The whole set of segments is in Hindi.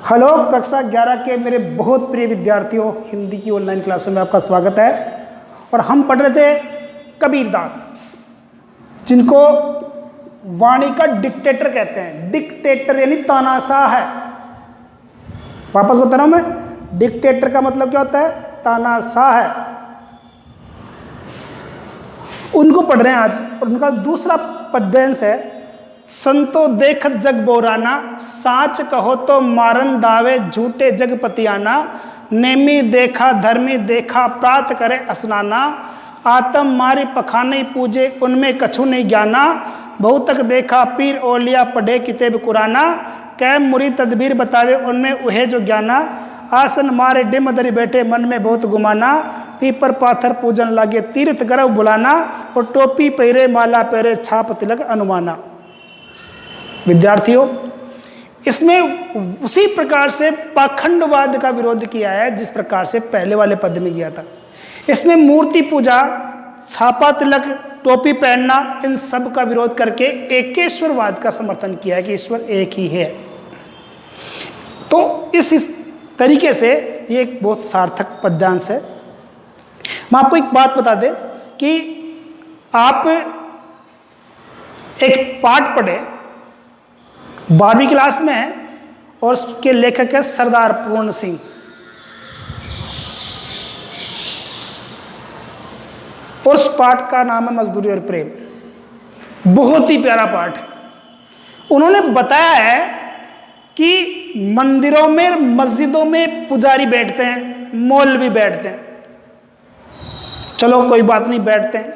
हेलो कक्षा 11 के मेरे बहुत प्रिय विद्यार्थियों, हिंदी की ऑनलाइन क्लासों में आपका स्वागत है। और हम पढ़ रहे थे कबीरदास, जिनको वाणी का डिक्टेटर कहते हैं। डिक्टेटर यानी तानाशाह है। वापस बता रहा हूं मैं, डिक्टेटर का मतलब क्या होता है? तानाशाह है। उनको पढ़ रहे हैं आज। और उनका दूसरा पद्यांश है, संतो देखत जग बोराना, साच कहो तो मारन दावे झूठे जग पतियाना। नेमी देखा धर्मी देखा प्रात करे स्नाना, आत्म मारी पखाने पूजे उनमें कछु नहीं ज्ञाना। बहुतक देखा पीर ओलिया पढ़े किताब कुराना, कै मुरी तदबीर बतावे उनमें उहे जो ज्ञाना। आसन मारे डिम दरी बैठे मन में बहुत गुमाना, पीपर पाथर पूजन लागे तीर्थ गर्व बुलाना। और टोपी पहरे माला पहरे छाप तिलक अनुमाना। विद्यार्थियों, इसमें उसी प्रकार से पाखंडवाद का विरोध किया है जिस प्रकार से पहले वाले पद में किया था। इसमें मूर्ति पूजा, छापा तिलक, टोपी पहनना, इन सब का विरोध करके एकेश्वरवाद का समर्थन किया है कि ईश्वर एक ही है। तो इस तरीके से ये एक बहुत सार्थक पद्यांश है। मैं आपको एक बात बता दें कि आप एक पाठ पढ़े, 12वीं क्लास में है, और उसके लेखक है सरदार पूर्ण सिंह। और उस पाठ का नाम है मजदूरी और प्रेम। बहुत ही प्यारा पाठ है। उन्होंने बताया है कि मंदिरों में, मस्जिदों में पुजारी बैठते हैं, मौलवी बैठते हैं। चलो कोई बात नहीं, बैठते हैं।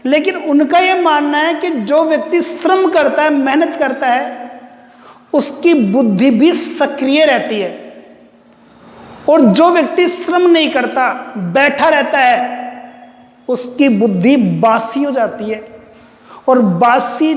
लेकिन उनका यह मानना है कि जो व्यक्ति श्रम करता है, मेहनत करता है, उसकी बुद्धि भी सक्रिय रहती है। और जो व्यक्ति श्रम नहीं करता, बैठा रहता है, उसकी बुद्धि बासी हो जाती है। और बासी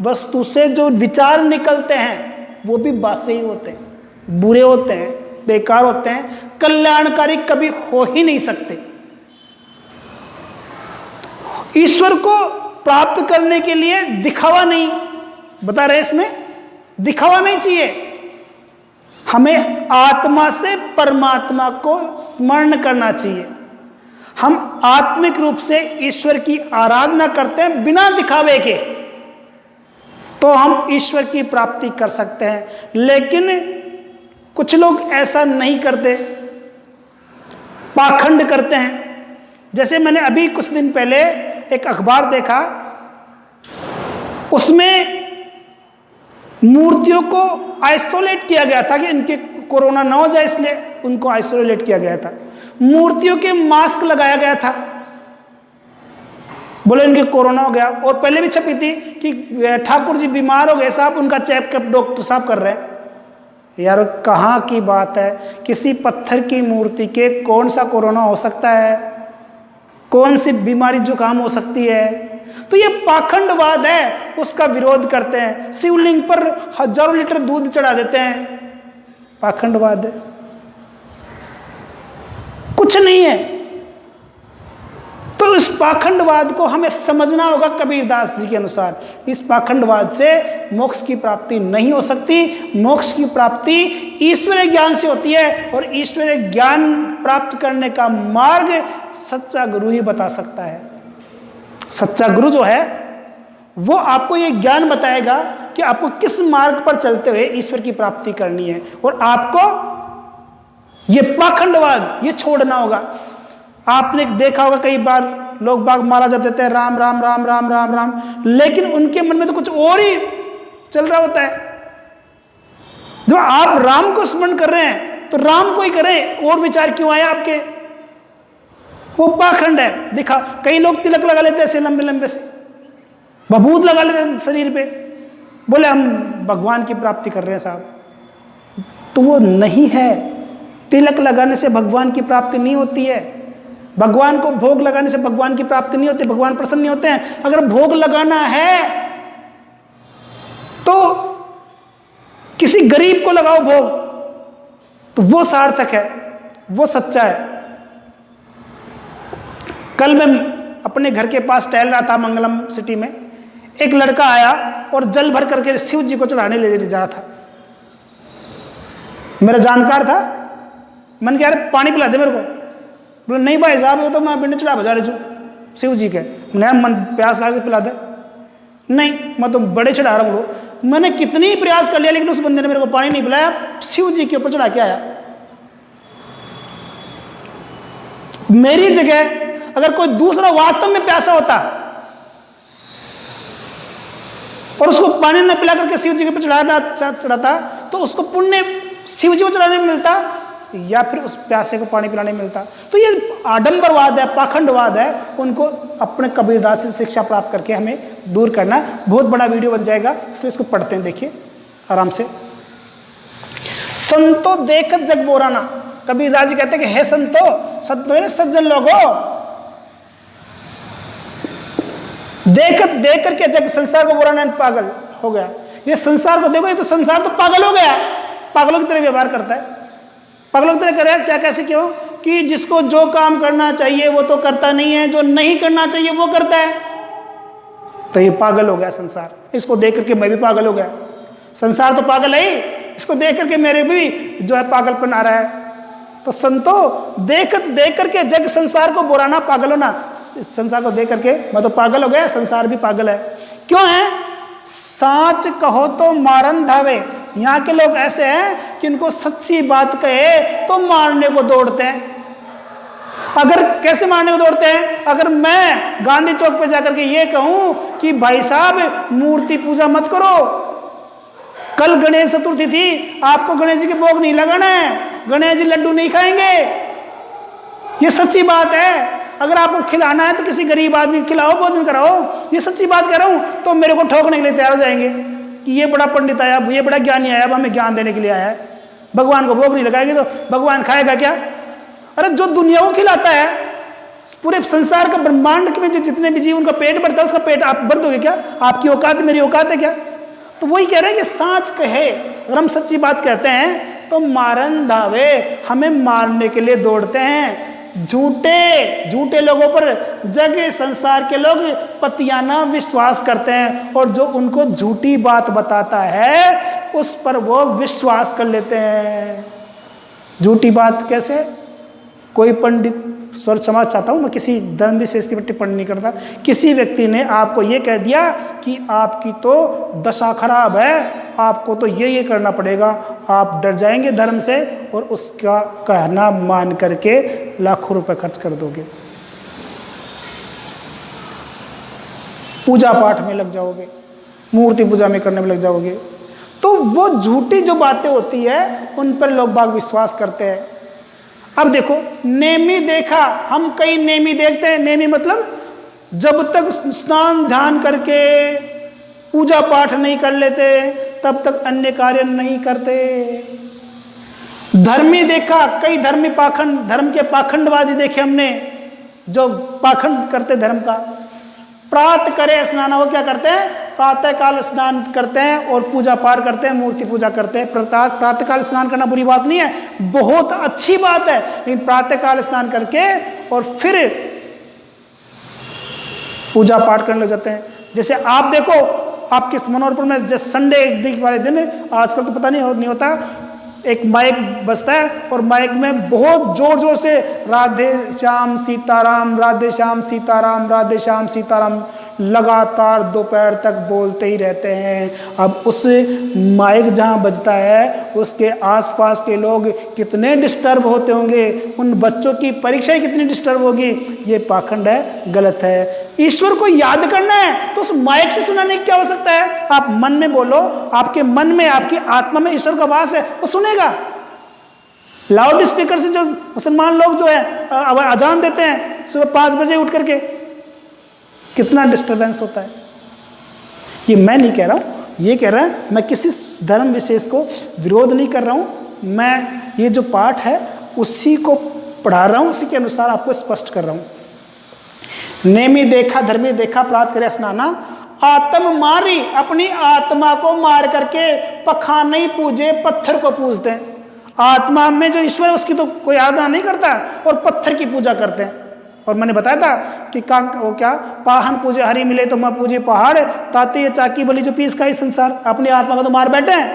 वस्तु से जो विचार निकलते हैं वो भी बासी ही होते हैं, बुरे होते हैं, बेकार होते हैं, कल्याणकारी कभी हो ही नहीं सकते। ईश्वर को प्राप्त करने के लिए दिखावा नहीं, बता रहे इसमें दिखावा नहीं चाहिए। हमें आत्मा से परमात्मा को स्मरण करना चाहिए। हम आत्मिक रूप से ईश्वर की आराधना करते हैं बिना दिखावे के, तो हम ईश्वर की प्राप्ति कर सकते हैं। लेकिन कुछ लोग ऐसा नहीं करते, पाखंड करते हैं। जैसे मैंने अभी कुछ दिन पहले एक अखबार देखा, उसमें मूर्तियों को आइसोलेट किया गया था कि इनके कोरोना ना हो जाए, इसलिए उनको आइसोलेट किया गया था। मूर्तियों के मास्क लगाया गया था, बोले इनके कोरोना हो गया। और पहले भी छपी थी कि ठाकुर जी बीमार हो गए साहब, उनका चेकअप डॉक्टर साहब कर रहे हैं। यार कहाँ की बात है? किसी पत्थर की मूर्ति के कौन सा कोरोना हो सकता है? कौन सी बीमारी जुकाम हो सकती है? तो ये पाखंडवाद है, उसका विरोध करते हैं। शिवलिंग पर हजारों लीटर दूध चढ़ा देते हैं, पाखंडवाद है। कुछ नहीं है। तो इस पाखंडवाद को हमें समझना होगा कबीरदास जी के अनुसार। इस पाखंडवाद से मोक्ष की प्राप्ति नहीं हो सकती। मोक्ष की प्राप्ति ईश्वरीय ज्ञान से होती है, और ईश्वरीय ज्ञान प्राप्त करने का मार्ग सच्चा गुरु ही बता सकता है। सच्चा गुरु जो है वो आपको ये ज्ञान बताएगा कि आपको किस मार्ग पर चलते हुए ईश्वर की प्राप्ति करनी है, और आपको ये पाखंडवाद ये छोड़ना होगा। आपने देखा होगा कई बार लोग बाग माला जप देते हैं, राम राम राम राम राम राम, लेकिन उनके मन में तो कुछ और ही चल रहा होता है। जो आप राम को स्मरण कर रहे हैं तो राम को ही करें, और विचार क्यों आए आपके? वो पाखंड है। दिखा, कई लोग तिलक लगा लेते हैं ऐसे लंबे लंबे से, भभूत लगा लेते हैं शरीर पे, बोले हम भगवान की प्राप्ति कर रहे हैं साहब। तो वो नहीं है। तिलक लगाने से भगवान की प्राप्ति नहीं होती है। भगवान को भोग लगाने से भगवान की प्राप्ति नहीं होती, भगवान प्रसन्न नहीं होते हैं। अगर भोग लगाना है तो किसी गरीब को लगाओ भोग, तो वो सार्थक है, वो सच्चा है। कल मैं अपने घर के पास टहल रहा था मंगलम सिटी में, एक लड़का आया और जल भर करके शिव जी को चढ़ाने ले जा रहा था। मेरा जानकार था, मैंने कहा अरे पानी पिला दे मेरे को। बोले नहीं भाई साहब वो तो मैं बिंड चढ़ा बजा रही हूँ शिव जी के, मैं मन प्यास लाग से पिला दे। नहीं मैं तो बड़े चढ़ा रहा हूँ। मैंने कितनी प्रयास कर लिया लेकिन उस बंदे ने मेरे को पानी नहीं पिलाया, शिव जी के ऊपर चढ़ा के आया। मेरी जगह अगर कोई दूसरा वास्तव में प्यासा होता और उसको पानी न पिला करके शिव जी के ऊपर चढ़ाता तो उसको पुण्य शिव जी को चढ़ाने में मिलता या फिर उस प्यासे को पानी पिलाने में मिलता। तो ये आडंबरवाद है, पाखंडवाद है, उनको अपने कबीरदास से शिक्षा प्राप्त करके हमें दूर करना। बहुत बड़ा वीडियो बन जाएगा इसलिए इसको पढ़ते हैं, देखिए आराम से। संतो देखत जग बोराना, कबीरदास जी कहते हैं कि हे संतो, संतो सज्जन लोगो, देखत देख करके जग संसार को बोराना पागल हो गया। ये संसार को देखो, ये तो संसार तो पागल हो गया, पागलों की तरह व्यवहार करता है। पागलों की तरह करे क्या, कैसे, क्यों? कि जिसको जो काम करना चाहिए वो तो करता नहीं है, जो नहीं करना चाहिए वो करता है। तो ये पागल हो गया संसार। इसको देख करके मैं भी पागल हो गया। संसार तो पागल है ही, इसको देख करके मेरे भी जो है पागलपन आ रहा है। तो संतो देखत देख करके जग संसार को बुराना पागल होना, संसार को देख करके मैं तो पागल हो गया, संसार भी पागल है। क्यों है? साच कहो तो मारन धावे। यहाँ के लोग ऐसे हैं कि इनको सच्ची बात कहे तो मारने को दौड़ते हैं। अगर कैसे मारने को दौड़ते हैं? अगर मैं गांधी चौक पे जाकर के ये कहूं कि भाई साहब मूर्ति पूजा मत करो, कल गणेश चतुर्थी थी, आपको गणेश जी के भोग नहीं लगाना है, गणेश जी लड्डू नहीं खाएंगे, ये सच्ची बात है। अगर आपको खिलाना है तो किसी गरीब आदमी को खिलाओ, भोजन कराओ, ये सच्ची बात कह रहा हूं। तो मेरे को ठोकने के लिए तैयार हो जाएंगे कि ये बड़ा पंडित आया, ये बड़ा ज्ञानी आया, अब हमें ज्ञान देने के लिए आया है। भगवान को भोग नहीं लगाएंगे तो भगवान खाएगा क्या? अरे जो दुनिया को खिलाता है, पूरे संसार का ब्रह्मांड में जो जितने भी जीव उनका पेट भरता है, उसका पेट आप भर दोगे क्या? आपकी औकात मेरी औकात है क्या? तो वही कह रहे हैं कि सांच कहे, अगर हम सच्ची बात कहते हैं तो मारन धावे, हमें मारने के लिए दौड़ते हैं। झूठे लोगों पर जगह संसार के लोग पतियाना विश्वास करते हैं और जो उनको झूठी बात बताता है उस पर वो विश्वास कर लेते हैं। झूठी बात कैसे? कोई पंडित, स्वर समाज चाहता हूं मैं, किसी धर्म विशेष की टिप्पणी नहीं करता, किसी व्यक्ति ने आपको ये कह दिया कि आपकी तो दशा खराब है, आपको तो ये करना पड़ेगा, आप डर जाएंगे धर्म से और उसका कहना मान करके लाखों रुपए खर्च कर दोगे, पूजा पाठ में लग जाओगे, मूर्ति पूजा में करने में लग जाओगे। तो वो झूठी जो बातें होती है उन पर लोग बाग विश्वास करते हैं। अब देखो, नेमी देखा, हम कई नेमी देखते हैं। नेमी मतलब जब तक स्नान ध्यान करके पूजा पाठ नहीं कर लेते तब तक अन्य कार्य नहीं करते। धर्मी देखा, कई धर्मी पाखंड, धर्म के पाखंडवादी देखे हमने, जो पाखंड करते धर्म का। प्रातः करे स्नान, वो क्या करते हैं? प्रातः काल स्नान करते हैं और पूजा पाठ करते हैं, मूर्ति पूजा करते हैं। प्रातः काल स्नान करना बुरी बात नहीं है, बहुत अच्छी बात है, लेकिन प्रातः काल स्नान करके और फिर पूजा पाठ करने लग जाते हैं। जैसे आप देखो, आपके मनोहरपुर में जैसे संडे वाले दिन, आजकल तो पता नहीं होता, एक माइक बजता है और माइक में बहुत जोर जोर से राधे श्याम सीताराम, राधे श्याम सीताराम, राधे श्याम सीताराम लगातार दोपहर तक बोलते ही रहते हैं। अब उस माइक जहाँ बजता है उसके आसपास के लोग कितने डिस्टर्ब होते होंगे, उन बच्चों की परीक्षाएं कितनी डिस्टर्ब होगी। ये पाखंड है, गलत है। ईश्वर को याद करना है तो उस माइक से सुनाने की क्या हो सकता है? आप मन में बोलो, आपके मन में, आपकी आत्मा में ईश्वर का वास है, वो सुनेगा। लाउड स्पीकर से जो मुसलमान लोग जो है अजान देते हैं सुबह 5 बजे उठ करके, कितना डिस्टरबेंस होता है। ये मैं नहीं कह रहा हूं, ये कह रहा है, मैं किसी धर्म विशेष को विरोध नहीं कर रहा हूं, मैं ये जो पाठ है उसी को पढ़ा रहा हूं, उसी के अनुसार आपको स्पष्ट कर रहा हूं। नेमी देखा, धर्मी देखा, प्रात करे स्नाना, आत्म मारी, अपनी आत्मा को मार करके पखान नहीं पूजे, पत्थर को पूजते हैं। आत्मा में जो ईश्वर है उसकी तो कोई आराधना नहीं करता और पत्थर की पूजा करते हैं। और मैंने बताया था कि वो क्या, पाहन पूजे हरि मिले तो मैं पूजे पहाड़, ताते ये चाकी बलि जो पीस का ही संसार। अपनी आत्मा को तो मार बैठे हैं,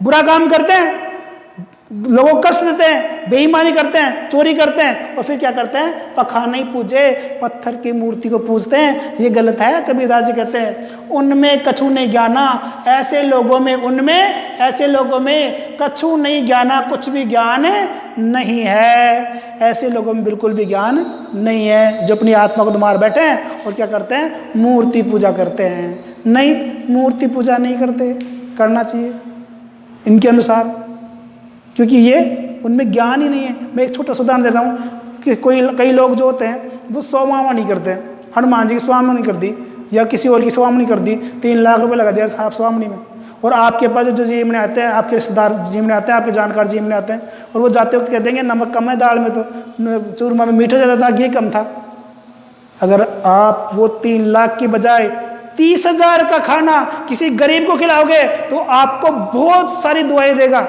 बुरा काम करते हैं, लोगों को कष्ट देते हैं, बेईमानी करते हैं, चोरी करते हैं, और फिर क्या करते हैं, पखाने पूजे, पत्थर की मूर्ति को पूजते हैं। ये गलत है। कबीरदास जी कहते हैं उनमें कछु नहीं ज्ञाना, ऐसे लोगों में कछु नहीं ज्ञाना, कुछ भी ज्ञान नहीं है। ऐसे लोगों में बिल्कुल भी ज्ञान नहीं है, जो अपनी आत्मा को मार बैठे हैं और क्या करते हैं, मूर्ति पूजा करते हैं। नहीं, मूर्ति पूजा नहीं करते, करना चाहिए इनके अनुसार, क्योंकि ये उनमें ज्ञान ही नहीं है। मैं एक छोटा सा उदाहरण देता हूँ कि कई लोग जो होते हैं वो स्वामा नहीं करते हैं, हनुमान जी की स्वामा नहीं कर दी या किसी और की स्वामा नहीं कर दी, 3 लाख रुपए लगा दिया साहब स्वामनी में, और आपके पास जो जीमने आते हैं, आपके रिश्तेदार जीमने आते हैं, आपके जानकार जीमने आते हैं, और वो जाते वक्त कह देंगे नमक कम है दाल में, तो चूरमा में मीठा ज़्यादा था, घी कम था। अगर आप वो 3 लाख की बजाय 30,000 का खाना किसी गरीब को खिलाओगे तो आपको बहुत सारी दुआएं देगा,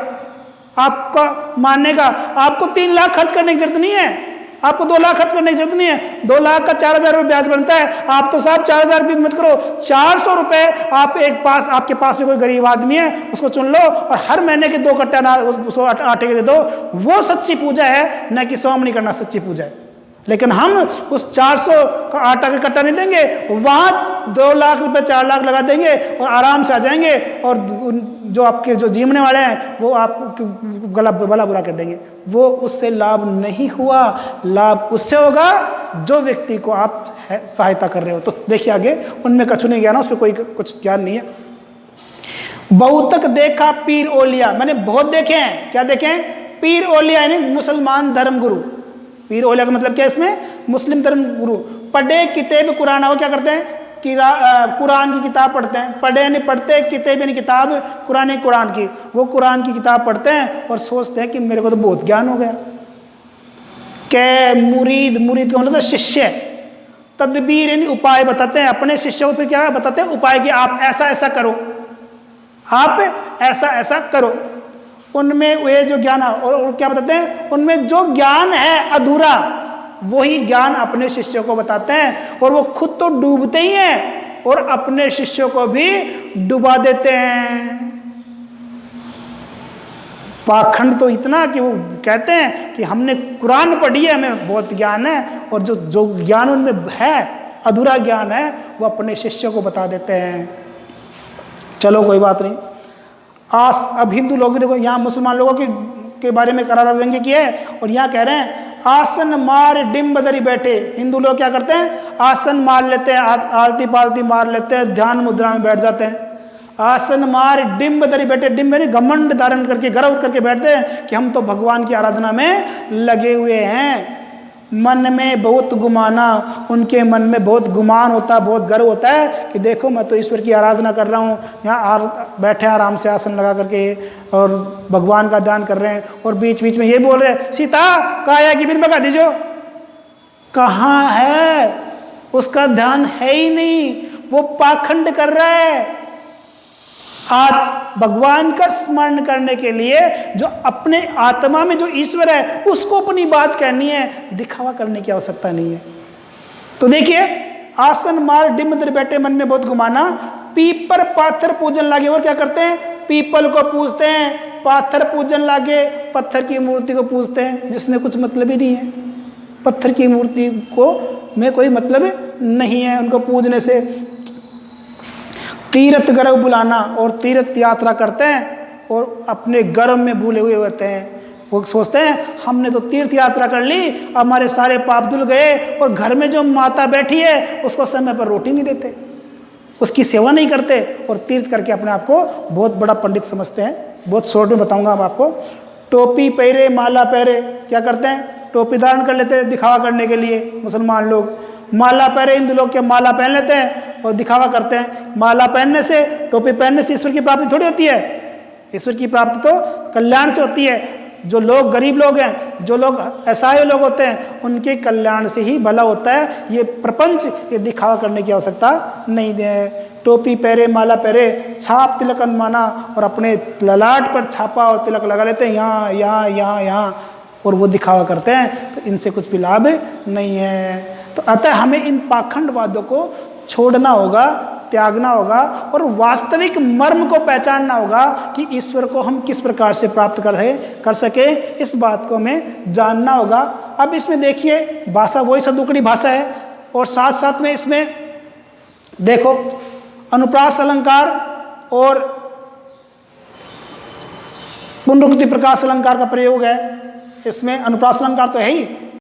आपका मानने का। आपको 3 लाख खर्च करने की जरूरत नहीं है, आपको 2 लाख खर्च करने की जरूरत नहीं है। 2 लाख का 4,000 रुपये ब्याज बनता है। आप तो साहब 4,000 भी मत करो, 400 रुपये आप आपके पास में कोई गरीब आदमी है उसको चुन लो और हर महीने के 2 कट्टा उसको आटे के दे दो। वो सच्ची पूजा है, न कि स्वामी करना सच्ची पूजा है। लेकिन हम उस 400 का आटा का कट्टा नहीं देंगे, वहां 2 लाख रुपए 4 लाख लगा देंगे और आराम से आ जाएंगे, और जो आपके जो जीवने वाले हैं वो आपको भला बुरा कर देंगे। वो उससे लाभ नहीं हुआ, लाभ उससे होगा जो व्यक्ति को आप सहायता कर रहे हो। तो देखिए आगे, उनमें कछु नहीं ज्ञान, उस पर कोई कुछ ज्ञान नहीं है। बहुतक देखा पीर ओलिया, मैंने बहुत देखे हैं। क्या देखे हैं? पीर ओलिया यानी मुसलमान धर्मगुरु। पीर ओलिया का मतलब क्या है इसमें? मुस्लिम धर्म गुरु। पढ़े किताब कुरान, वो क्या करते हैं, कुरान की किताब पढ़ते हैं। पढ़े नहीं पढ़ते, किताब यानी किताब, कुरान की, वो कुरान की किताब पढ़ते हैं और सोचते हैं कि मेरे को तो बहुत ज्ञान हो गया। के मुरीद का मतलब शिष्य। तदबीर यानी उपाय बताते हैं अपने शिष्य को, फिर क्या बताते हैं उपाय कि आप ऐसा ऐसा करो, आप ऐसा ऐसा करो। उनमें वे जो ज्ञान, और क्या बताते हैं, उनमें जो ज्ञान है अधूरा वही ज्ञान अपने शिष्यों को बताते हैं, और वो खुद तो डूबते ही हैं और अपने शिष्यों को भी डुबा देते हैं। पाखंड तो इतना कि वो कहते हैं कि हमने कुरान पढ़ी है, हमें बहुत ज्ञान है, और जो ज्ञान उनमें है, अधूरा ज्ञान है, वो अपने शिष्यों को बता देते हैं। चलो कोई बात नहीं। अब हिंदू लोग भी देखो, यहाँ मुसलमान लोगों के बारे में करारा व्यंग्य किया है, और यहाँ कह रहे हैं आसन मार डिम्ब दरी बैठे। हिंदू लोग क्या करते हैं, आसन मार लेते हैं, आलती पालती मार लेते हैं, ध्यान मुद्रा में बैठ जाते हैं। आसन मार डिम्ब दरी बैठे, डिम्ब यानी घमंड धारण करके, गर्व करके बैठते हैं कि हम तो भगवान की आराधना में लगे हुए हैं। मन में बहुत गुमाना, उनके मन में बहुत गुमान होता है, बहुत गर्व होता है कि देखो मैं तो ईश्वर की आराधना कर रहा हूँ, यहाँ बैठे आराम से आसन लगा करके और भगवान का ध्यान कर रहे हैं, और बीच बीच में ये बोल रहे हैं सीता काया की बिन भगा दीजो। कहाँ है, उसका ध्यान है ही नहीं, वो पाखंड कर रहा है। भगवान का स्मरण करने के लिए जो अपने आत्मा में जो ईश्वर है उसको अपनी बात कहनी है, दिखावा करने की आवश्यकता नहीं है। तो देखिए, आसन मार डिम्ब दरी बैठे, मन में बहुत घुमाना, पीपर पाथर पूजन लागे। और क्या करते हैं, पीपल को पूजते हैं, पाथर पूजन लागे, पत्थर की मूर्ति को पूजते हैं, जिसमें कुछ मतलब ही नहीं है। पत्थर की मूर्ति को में कोई मतलब नहीं है उनको पूजने से। तीर्थ गर्व बुलाना, और तीर्थ यात्रा करते हैं और अपने गर्व में भूले हुए होते हैं। वो सोचते हैं हमने तो तीर्थ यात्रा कर ली, हमारे सारे पाप धुल गए, और घर में जो माता बैठी है उसको समय पर रोटी नहीं देते, उसकी सेवा नहीं करते, और तीर्थ करके अपने आप को बहुत बड़ा पंडित समझते हैं। बहुत शॉर्ट में बताऊंगा मैं आपको। टोपी पहरे, माला पहरे, क्या करते हैं, टोपी धारण कर लेते हैं दिखावा करने के लिए मुसलमान लोग। माला पहरे, हिंदू लोग के माला पहन लेते हैं और दिखावा करते हैं। माला पहनने से, टोपी पहनने से ईश्वर की प्राप्ति थोड़ी होती है। ईश्वर की प्राप्ति तो कल्याण से होती है। जो लोग गरीब लोग हैं, जो लोग असहाय लोग होते हैं, उनके कल्याण से ही भला होता है। ये प्रपंच, ये दिखावा करने की आवश्यकता नहीं है। टोपी पहरे, माला पहरे, छाप तिलक माना, और अपने ललाट पर छापा और तिलक लगा लेते हैं, यहाँ यहाँ यहाँ यहाँ, और वो दिखावा करते हैं। तो इनसे कुछ भी लाभ नहीं है। तो अतः हमें इन पाखंडवादों को छोड़ना होगा, त्यागना होगा और वास्तविक मर्म को पहचानना होगा कि ईश्वर को हम किस प्रकार से प्राप्त कर सके, इस बात को हमें जानना होगा। अब इसमें देखिए भाषा वही सदुकड़ी भाषा है और साथ साथ में इसमें देखो अनुप्रास अलंकार और पुनरुक्ति प्रकाश अलंकार का प्रयोग है। इसमें अनुप्रास अलंकार तो है ही,